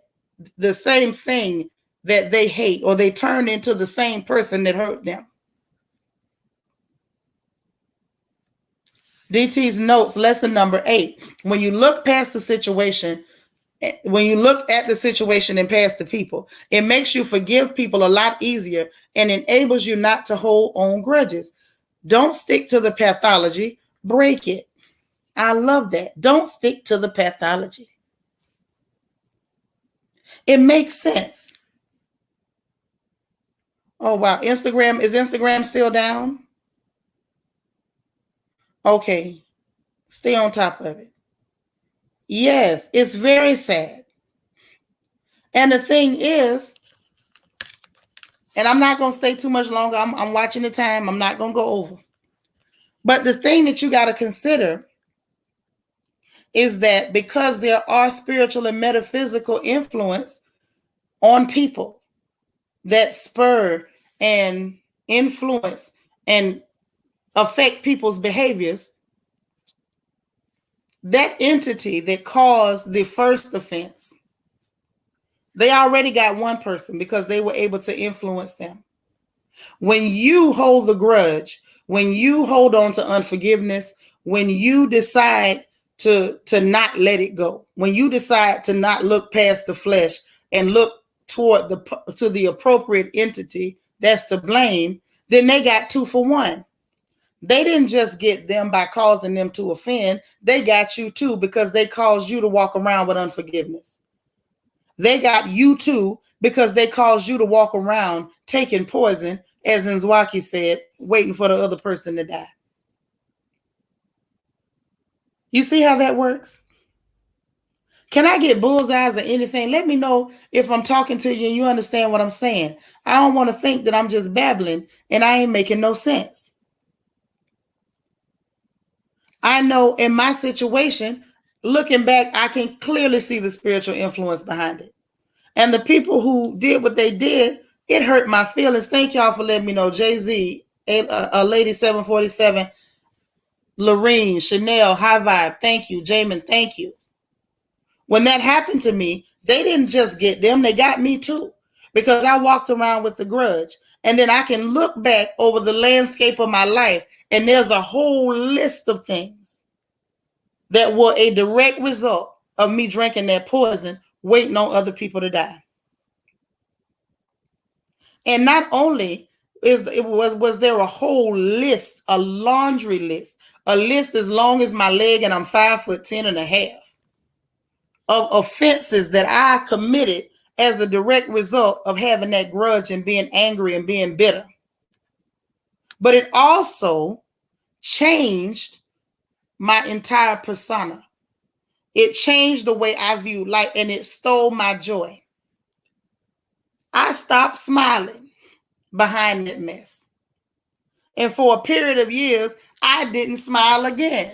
they hate, or they turned into the same person that hurt them. DT's notes, lesson number 8. When you look past the situation, when you look at the situation and past the people, it makes you forgive people a lot easier and enables you not to hold on grudges. Don't stick to the pathology, break it. I love that. Don't stick to the pathology. It makes sense. Oh, wow. Is Instagram still down? Okay. Stay on top of it. Yes, it's very sad. And the thing is, and I'm not going to stay too much longer. I'm watching the time. I'm not going to go over. But the thing that you got to consider is that because there are spiritual and metaphysical influence on people that spur and influence and affect people's behaviors, that entity that caused the first offense, they already got one person because they were able to influence them. When you hold the grudge, when you hold on to unforgiveness, when you decide to not let it go, when you decide to not look past the flesh and look toward the appropriate entity that's to blame, then they got 2 for 1. They didn't just get them by causing them to offend. They got you too because they caused you to walk around with unforgiveness. They got you too because they caused you to walk around taking poison, as Nzwaki said, waiting for the other person to die. You see how that works? Can I get bullseyes or anything? Let me know if I'm talking to you and you understand what I'm saying. I don't want to think that I'm just babbling and I ain't making no sense. I know in my situation, looking back, I can clearly see the spiritual influence behind it. And the people who did what they did, it hurt my feelings. Thank y'all for letting me know. Jay-Z, a Lady 747, Lorene, Chanel, High Vibe, thank you. Jamin, thank you. When that happened to me, they didn't just get them, they got me too. Because I walked around with the grudge. And then I can look back over the landscape of my life, and there's a whole list of things that were a direct result of me drinking that poison, waiting on other people to die. And not only was there a whole list, a laundry list, a list as long as my leg, and I'm 5'10.5", of offenses that I committed as a direct result of having that grudge and being angry and being bitter. But it also changed my entire persona. It changed the way I view life, and it stole my joy. I stopped smiling behind that mess. And for a period of years, I didn't smile again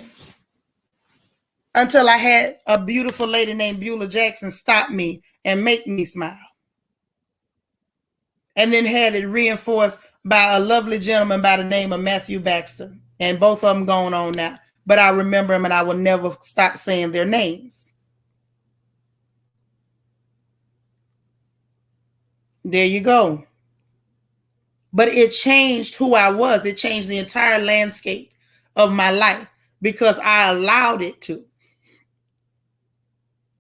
until I had a beautiful lady named Beulah Jackson stop me and make me smile. And then had it reinforced by a lovely gentleman by the name of Matthew Baxter. And both of them gone on now. But I remember them and I will never stop saying their names. There you go. But it changed who I was. It changed the entire landscape of my life because I allowed it to.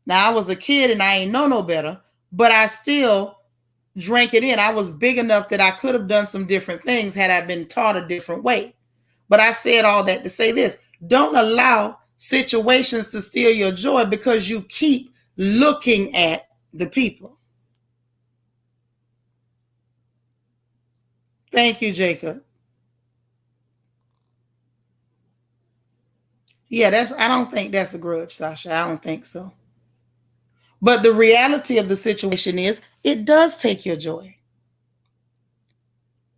Now, I was a kid and I ain't know no better, but I still drank it in. I was big enough that I could have done some different things had I been taught a different way. But I said all that to say this. Don't allow situations to steal your joy because you keep looking at the people. Thank you, Jacob. Yeah, I don't think that's a grudge, Sasha. I don't think so. But the reality of the situation is it does take your joy.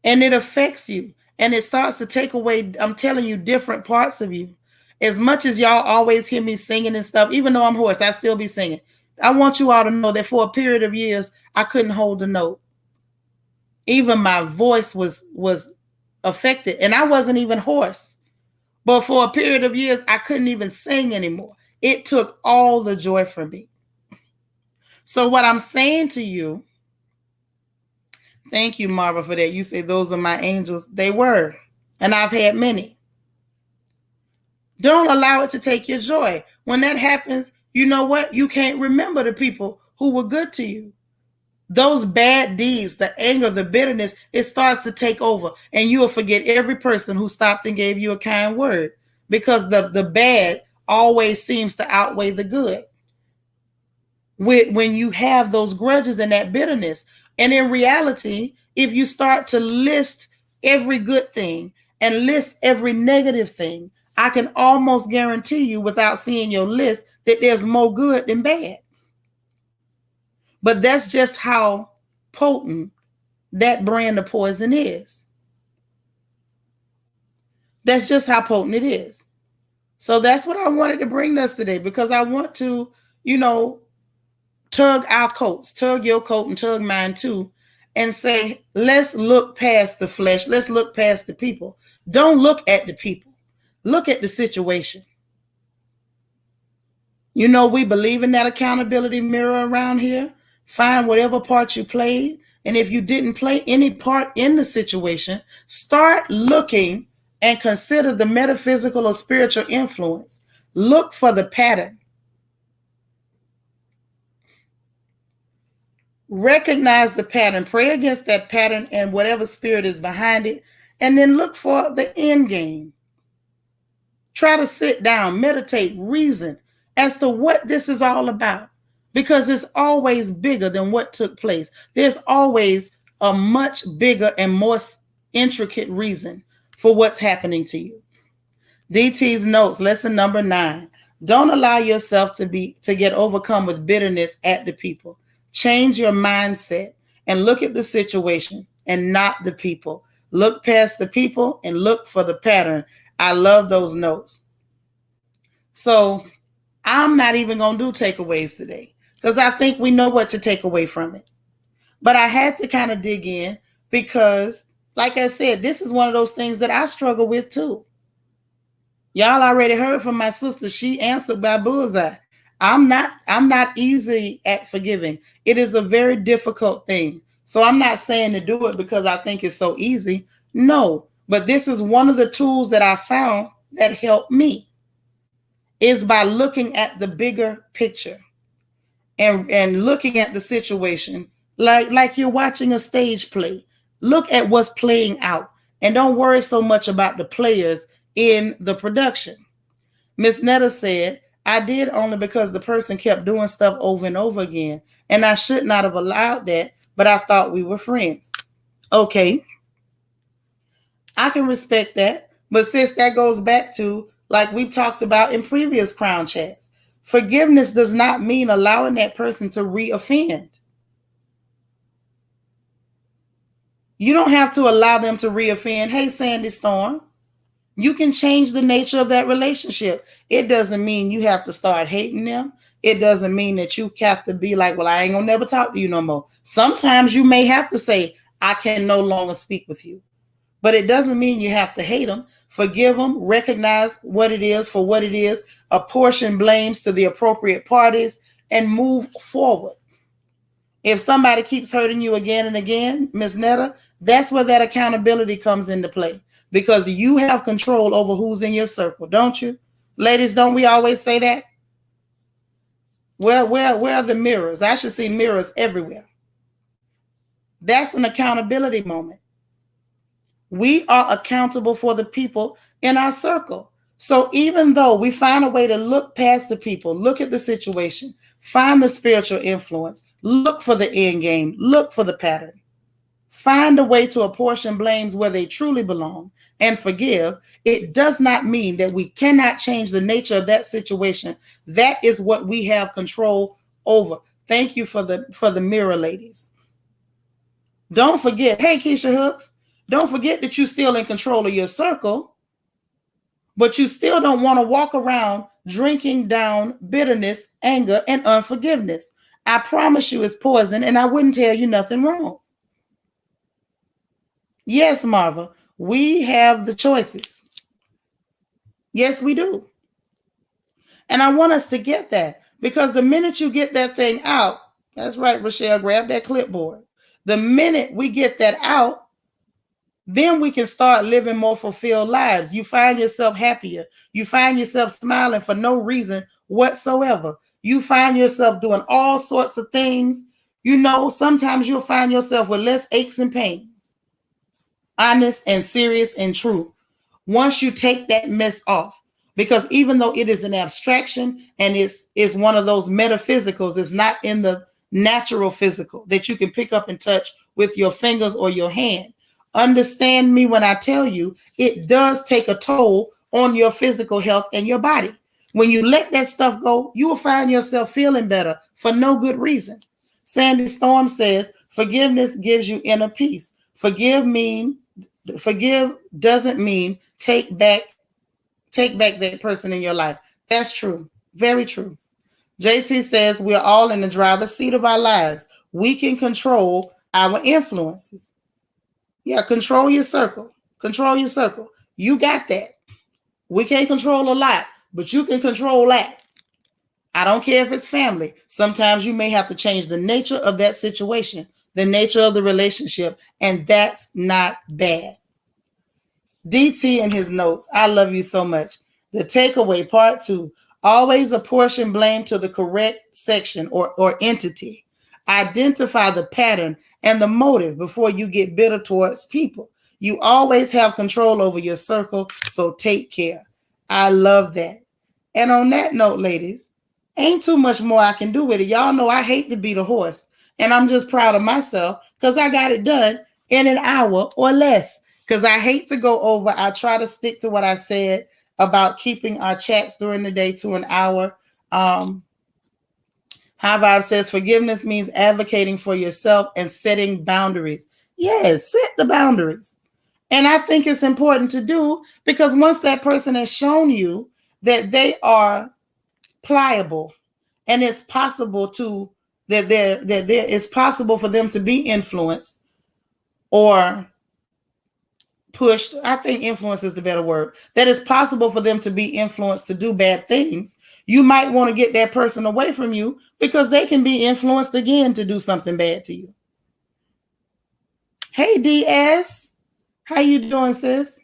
And it affects you. And it starts to take away, I'm telling you, different parts of you. As much as y'all always hear me singing and stuff, even though I'm hoarse, I still be singing. I want you all to know that for a period of years, I couldn't hold a note. Even my voice was affected, and I wasn't even hoarse. But for a period of years, I couldn't even sing anymore. It took all the joy from me. So what I'm saying to you, thank you, Marva, for that. You say those are my angels. They were, and I've had many. Don't allow it to take your joy. When that happens, you know what? You can't remember the people who were good to you. Those bad deeds, the anger, the bitterness, it starts to take over, and you will forget every person who stopped and gave you a kind word, because the bad always seems to outweigh the good when you have those grudges and that bitterness. And in reality, if you start to list every good thing and list every negative thing, I can almost guarantee you, without seeing your list, that there's more good than bad. But that's just how potent that brand of poison is. That's just how potent it is. So that's what I wanted to bring us today, because I want to, tug our coats, tug your coat and tug mine too, and say, let's look past the flesh. Let's look past the people. Don't look at the people. Look at the situation. We believe in that accountability mirror around here. Find whatever part you played. And if you didn't play any part in the situation, start looking and consider the metaphysical or spiritual influence. Look for the pattern. Recognize the pattern. Pray against that pattern and whatever spirit is behind it. And then look for the end game. Try to sit down, meditate, reason as to what this is all about, because it's always bigger than what took place. There's always a much bigger and more intricate reason for what's happening to you. DT's notes, lesson number 9. Don't allow yourself to get overcome with bitterness at the people. Change your mindset and look at the situation and not the people. Look past the people and look for the pattern. I love those notes. So I'm not even going to do takeaways today, because I think we know what to take away from it. But I had to kind of dig in because, like I said, this is one of those things that I struggle with too. Y'all already heard from my sister. She answered by bullseye. I'm not easy at forgiving. It is a very difficult thing. So I'm not saying to do it because I think it's so easy. No, but this is one of the tools that I found that helped me, is by looking at the bigger picture and looking at the situation like you're watching a stage play. Look at what's playing out and don't worry so much about the players in the production. Miss Netta said, I did only because the person kept doing stuff over and over again, and I should not have allowed that, but I thought we were friends. Okay, I can respect that, but sis, that goes back to, like we've talked about in previous Crown Chats, forgiveness does not mean allowing that person to re-offend. You don't have to allow them to re-offend. Hey, Sandy Storm, you can change the nature of that relationship. It doesn't mean you have to start hating them. It doesn't mean that you have to be like, well, I ain't gonna never talk to you no more. Sometimes you may have to say, I can no longer speak with you. But it doesn't mean you have to hate them. Forgive them, recognize what it is for what it is, apportion blames to the appropriate parties, and move forward. If somebody keeps hurting you again and again, Ms. Netta, that's where that accountability comes into play, because you have control over who's in your circle, don't you? Ladies, don't we always say that? Well, where are the mirrors? I should see mirrors everywhere. That's an accountability moment. We are accountable for the people in our circle. So even though we find a way to look past the people, look at the situation, find the spiritual influence, look for the end game, look for the pattern, find a way to apportion blames where they truly belong, and forgive, it does not mean that we cannot change the nature of that situation. That is what we have control over. Thank you for the mirror, ladies. Don't forget, hey, Keisha Hooks, don't forget that you're still in control of your circle, but you still don't want to walk around drinking down bitterness, anger, and unforgiveness. I promise you it's poison, and I wouldn't tell you nothing wrong. Yes, Marva, we have the choices. Yes, we do. And I want us to get that, because the minute you get that thing out, that's right, Rochelle, grab that clipboard. The minute we get that out, then we can start living more fulfilled lives. You find yourself happier. You find yourself smiling for no reason whatsoever. You find yourself doing all sorts of things. You know, sometimes you'll find yourself with less aches and pains. Honest and serious and true. Once you take that mess off, because even though it is an abstraction and it's one of those metaphysicals, it's not in the natural physical that you can pick up and touch with your fingers or your hand. Understand me when I tell you it does take a toll on your physical health and your body. When you let that stuff go, you will find yourself feeling better for no good reason. Sandy Storm says forgiveness gives you inner peace. Forgive doesn't mean take back that person in your life. That's true. Very true. JC says we're all in the driver's seat of our lives. We can control our influences. Yeah, control your circle. Control your circle. You got that. We can't control a lot, but you can control that. I don't care if it's family. Sometimes you may have to change the nature of that situation, the nature of the relationship, and that's not bad. DT in his notes, I love you so much. The takeaway, part 2, always apportion blame to the correct section or entity. Identify the pattern and the motive before you get bitter towards people. You always have control over your circle, so take care. I love that. And on that note, ladies, ain't too much more I can do with it. Y'all know I hate to beat a horse, and I'm just proud of myself because I got it done in an hour or less. Because I hate to go over. I try to stick to what I said about keeping our chats during the day to an hour. High Vibe says forgiveness means advocating for yourself and setting boundaries. Yes, set the boundaries. And I think it's important to do, because once that person has shown you that they are pliable and it's possible to it's possible for them to be influenced or pushed. I think influence is the better word. That it's possible for them to be influenced to do bad things. You might want to get that person away from you because they can be influenced again to do something bad to you. Hey, DS. How you doing, sis?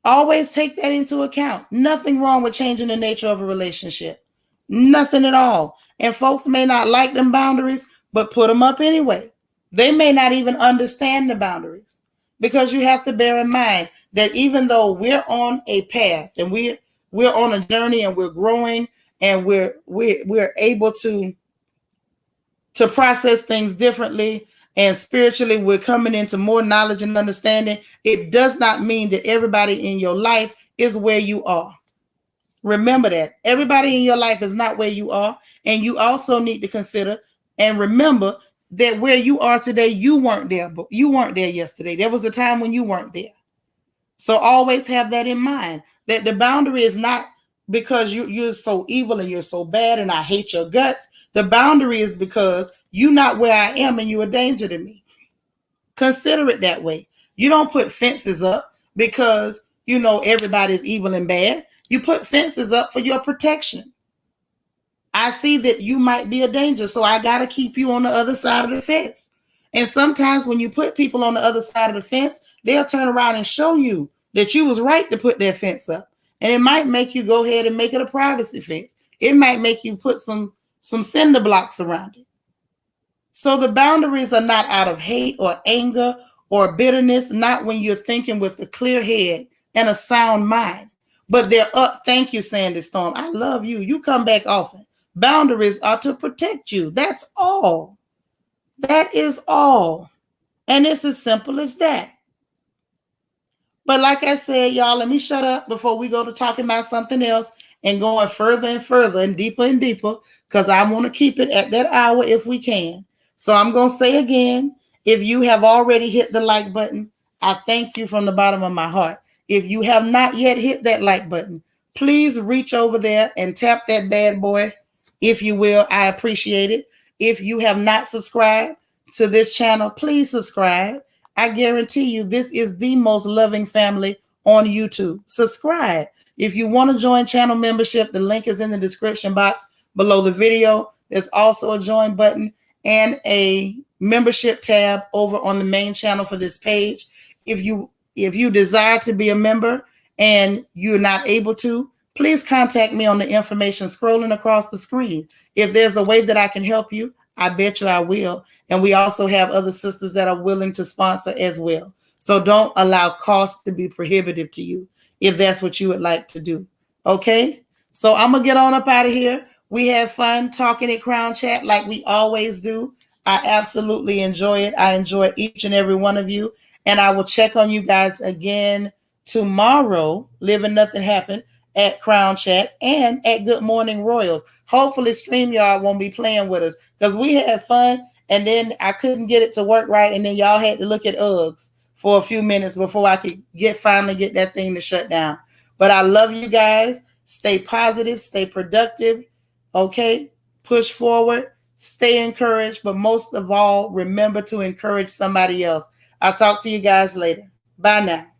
Always take that into account. Nothing wrong with changing the nature of a relationship. Nothing at all. And folks may not like them boundaries, but put them up anyway. They may not even understand the boundaries. Because you have to bear in mind that even though we're on a path and we're on a journey and we're growing and we're able to process things differently, and spiritually we're coming into more knowledge and understanding, it does not mean that everybody in your life is where you are. Remember that. Everybody in your life is not where you are. And you also need to consider and remember that where you are today, you weren't there, but you weren't there yesterday. There was a time when you weren't there. So always have that in mind, that the boundary is not because you're so evil and you're so bad and I hate your guts. The boundary is because you're not where I am and you're a danger to me. Consider it that way. You don't put fences up because you know everybody's evil and bad. You put fences up for your protection. I see that you might be a danger, so I got to keep you on the other side of the fence. And sometimes when you put people on the other side of the fence, they'll turn around and show you that you was right to put their fence up. And it might make you go ahead and make it a privacy fence. It might make you put some cinder blocks around it. So the boundaries are not out of hate or anger or bitterness, not when you're thinking with a clear head and a sound mind. But they're up. Thank you, Sandy Storm. I love you. You come back often. Boundaries are to protect you. That's all. That is all. And it's as simple as that. But like I said, y'all, let me shut up before we go to talking about something else and going further and further and deeper, because I want to keep it at that hour if we can. So I'm going to say again, if you have already hit the like button, I thank you from the bottom of my heart. If you have not yet hit that like button, please reach over there and tap that bad boy, if you will. I appreciate it. If you have not subscribed to this channel, please subscribe. I guarantee you this is the most loving family on YouTube. Subscribe. If you want to join channel membership, the link is in the description box below the video. There's also a join button and a membership tab over on the main channel for this page. If you desire to be a member and you're not able to, please contact me on the information scrolling across the screen. If there's a way that I can help you, I bet you I will. And we also have other sisters that are willing to sponsor as well. So don't allow costs to be prohibitive to you if that's what you would like to do. Okay? So I'm going to get on up out of here. We had fun talking at Crown Chat like we always do. I absolutely enjoy it. I enjoy each and every one of you. And I will check on you guys again tomorrow, Live and Nothing Happen, at Crown Chat and at Good Morning Royals. Hopefully StreamYard won't be playing with us because we had fun and then I couldn't get it to work right. And then y'all had to look at Uggs for a few minutes before I could finally get that thing to shut down. But I love you guys. Stay positive, stay productive. Okay? Push forward, stay encouraged, but most of all, remember to encourage somebody else. I'll talk to you guys later. Bye now.